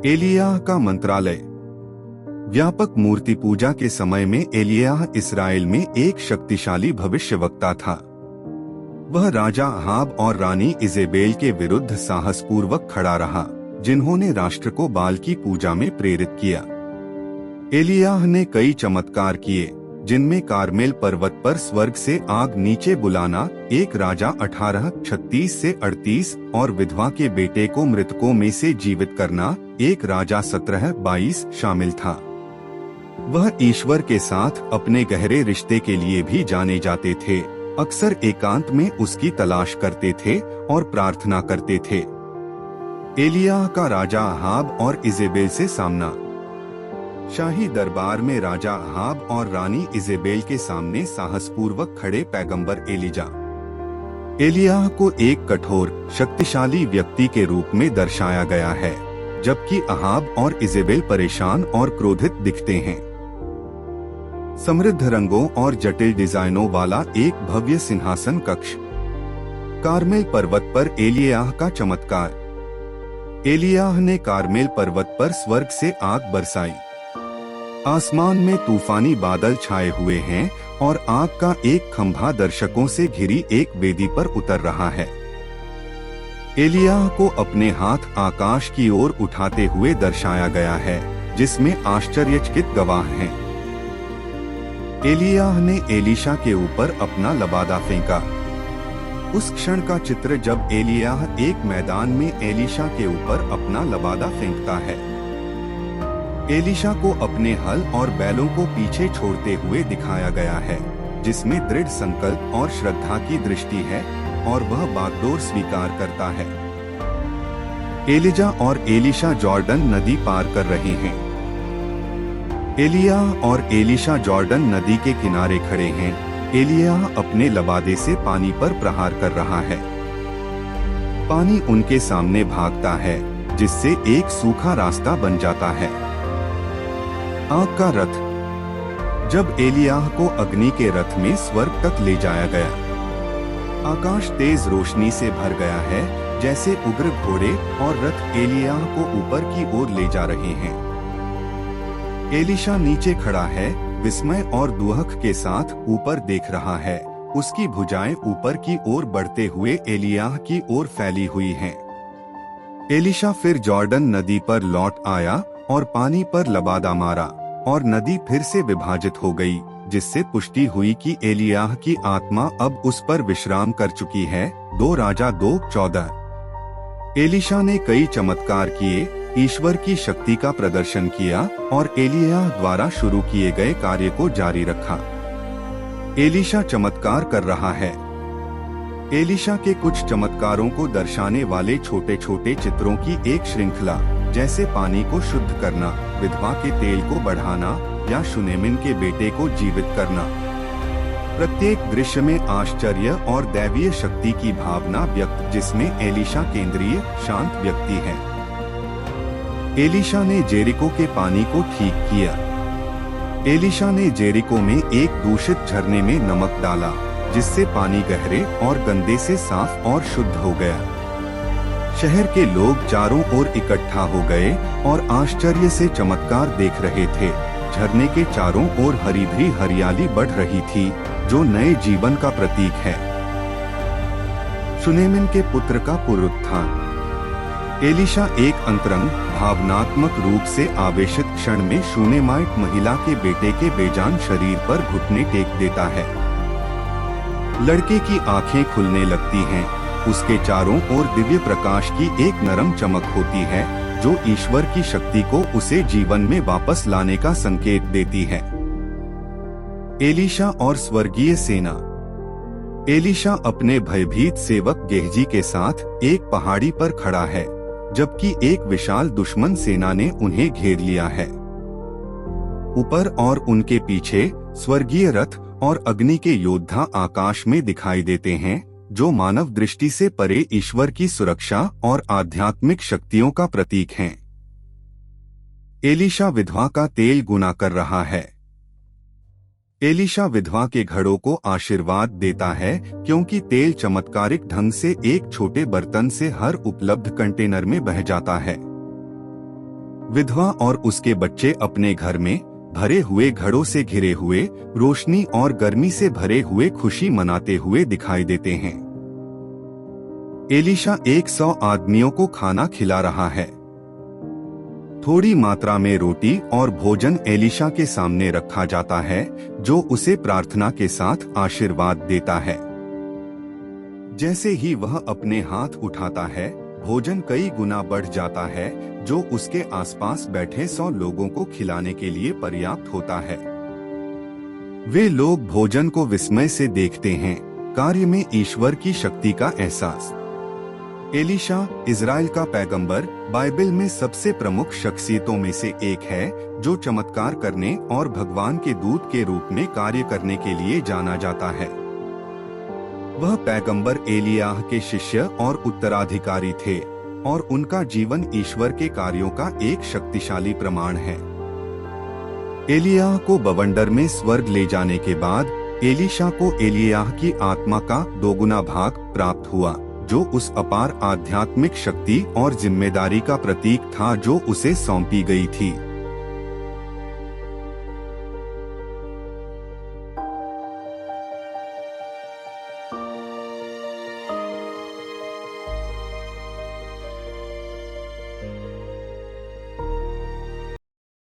एलियाह का मंत्रालय। व्यापक मूर्ति पूजा के समय में एलियाह इस्राएल में एक शक्तिशाली भविष्यवक्ता था। वह राजा अहाब और रानी इजेबेल के विरुद्ध साहसपूर्वक खड़ा रहा, जिन्होंने राष्ट्र को बाल की पूजा में प्रेरित किया। एलियाह ने कई चमत्कार किए, जिनमें कार्मेल पर्वत पर स्वर्ग से आग नीचे बुलाना, एक राजा 18:36 से 38 और विधवा के बेटे को मृतकों में से जीवित करना, एक राजा 17:22 शामिल था। वह ईश्वर के साथ अपने गहरे रिश्ते के लिए भी जाने जाते थे, अक्सर एकांत में उसकी तलाश करते थे और प्रार्थना करते थे। एलियाह का राजा अहाब और इजेबेल से सामना। शाही दरबार में राजा अहाब और रानी इजेबेल के सामने साहसपूर्वक खड़े पैगंबर एलिजा। एलियाह को एक कठोर, शक्तिशाली व्यक्ति के रूप में दर्शाया गया है, जबकि अहाब और इजेबेल परेशान और क्रोधित दिखते हैं। समृद्ध रंगों और जटिल डिजाइनों वाला एक भव्य सिंहासन कक्ष। कार्मेल पर्वत पर एलियाह का चमत्कार। एलियाह ने कार्मेल पर्वत पर स्वर्ग से आग बरसाई। आसमान में तूफानी बादल छाए हुए हैं और आग का एक खंभा दर्शकों से घिरी एक वेदी पर उतर रहा है। एलियाह को अपने हाथ आकाश की ओर उठाते हुए दर्शाया गया है, जिसमें आश्चर्यचकित गवाह हैं। एलियाह ने एलीशा के ऊपर अपना लबादा फेंका। उस क्षण का चित्र जब एलियाह एक मैदान में एलीशा के ऊपर अपना लबादा फेंकता है। एलीशा को अपने हल और बैलों को पीछे छोड़ते हुए दिखाया गया है, जिसमें दृढ़ संकल्प और श्रद्धा की दृष्टि है, और वह बागडोर स्वीकार करता है। एलिजा और एलीशा जॉर्डन नदी पार कर रहे हैं। एलियाह और एलीशा जॉर्डन नदी के किनारे खड़े हैं। एलियाह अपने लबादे से पानी पर प्रहार कर रहा है। पानी उनके सामने भागता है, जिससे एक सूखा रास्ता बन जाता है। आग का रथ। जब एलियाह को अग्नि के रथ में स्वर्ग तक ले जाया गया, आकाश तेज रोशनी से भर गया है, जैसे उग्र घोड़े और रथ एलियाह को ऊपर की ओर ले जा रहे हैं। एलीशा नीचे खड़ा है, विस्मय और दुहक के साथ ऊपर देख रहा है। उसकी भुजाएं ऊपर की ओर बढ़ते हुए एलियाह की ओर फैली हुई हैं। एलीशा फिर जॉर्डन नदी पर लौट आया और पानी पर लबादा मारा, और नदी फिर से विभाजित हो गई, जिससे पुष्टि हुई कि एलियाह की आत्मा अब उस पर विश्राम कर चुकी है। 2 राजा 2:14। एलीशा ने कई चमत्कार किए, ईश्वर की शक्ति का प्रदर्शन किया और एलियाह द्वारा शुरू किए गए कार्य को जारी रखा। एलीशा चमत्कार कर रहा है। एलीशा के कुछ चमत्कारों को दर्शाने वाले छोटे छोटे चित्रों की एक श्रृंखला, जैसे पानी को शुद्ध करना, विधवा के तेल को बढ़ाना या शुनेमिन के बेटे को जीवित करना। प्रत्येक दृश्य में आश्चर्य और दैवीय शक्ति की भावना व्यक्त, जिसमें एलीशा केंद्रीय, शांत व्यक्ति है। एलीशा ने जेरिको के पानी को ठीक किया। एलीशा ने जेरिको में एक दूषित झरने में नमक डाला, जिससे पानी गहरे और गंदे से साफ और शुद्ध हो गया। शहर के लोग चारों ओर इकट्ठा हो गए और आश्चर्य से चमत्कार देख रहे थे। झरने के चारों ओर हरी भरी हरियाली बढ़ रही थी, जो नए जीवन का प्रतीक है। शुनेमिन के पुत्र का पुनरुत्थान। एलीशा एक अंतरंग, भावनात्मक रूप से आवेशित क्षण में शूनेमाइट महिला के बेटे के बेजान शरीर पर घुटने टेक देता है। लड़के की आंखें खुलने लगती हैं। उसके चारों ओर दिव्य प्रकाश की एक नरम चमक होती है, जो ईश्वर की शक्ति को उसे जीवन में वापस लाने का संकेत देती है। एलीशा और स्वर्गीय सेना। एलीशा अपने भयभीत सेवक गेहजी के साथ एक पहाड़ी पर खड़ा है, जबकि एक विशाल दुश्मन सेना ने उन्हें घेर लिया है। ऊपर और उनके पीछे स्वर्गीय रथ और अग्नि के योद्धा आकाश में दिखाई देते हैं, जो मानव दृष्टि से परे ईश्वर की सुरक्षा और आध्यात्मिक शक्तियों का प्रतीक हैं। एलीशा विधवा का तेल गुना कर रहा है। एलीशा विधवा के घड़ों को आशीर्वाद देता है, क्योंकि तेल चमत्कारिक ढंग से एक छोटे बर्तन से हर उपलब्ध कंटेनर में बह जाता है। विधवा और उसके बच्चे अपने घर में भरे हुए घड़ों से घिरे हुए रोशनी और गर्मी से भरे हुए खुशी मनाते हुए दिखाई देते हैं। एलीशा 100 आदमियों को खाना खिला रहा है। थोड़ी मात्रा में रोटी और भोजन एलीशा के सामने रखा जाता है, जो उसे प्रार्थना के साथ आशीर्वाद देता है। जैसे ही वह अपने हाथ उठाता है, भोजन कई गुना बढ़ जाता है, जो उसके आसपास बैठे 100 लोगों को खिलाने के लिए पर्याप्त होता है। वे लोग भोजन को विस्मय से देखते हैं, कार्य में ईश्वर की शक्ति का एहसास। एलीशा, इजराइल का पैगंबर, बाइबल में सबसे प्रमुख शख्सियतों में से एक है, जो चमत्कार करने और भगवान के दूत के रूप में कार्य करने के लिए जाना जाता है। वह पैगंबर एलियाह के शिष्य और उत्तराधिकारी थे, और उनका जीवन ईश्वर के कार्यों का एक शक्तिशाली प्रमाण है। एलियाह को बवंडर में स्वर्ग ले जाने के बाद एलीशा को एलियाह की आत्मा का 2 गुना भाग प्राप्त हुआ, जो उस अपार आध्यात्मिक शक्ति और जिम्मेदारी का प्रतीक था जो उसे सौंपी गई थी।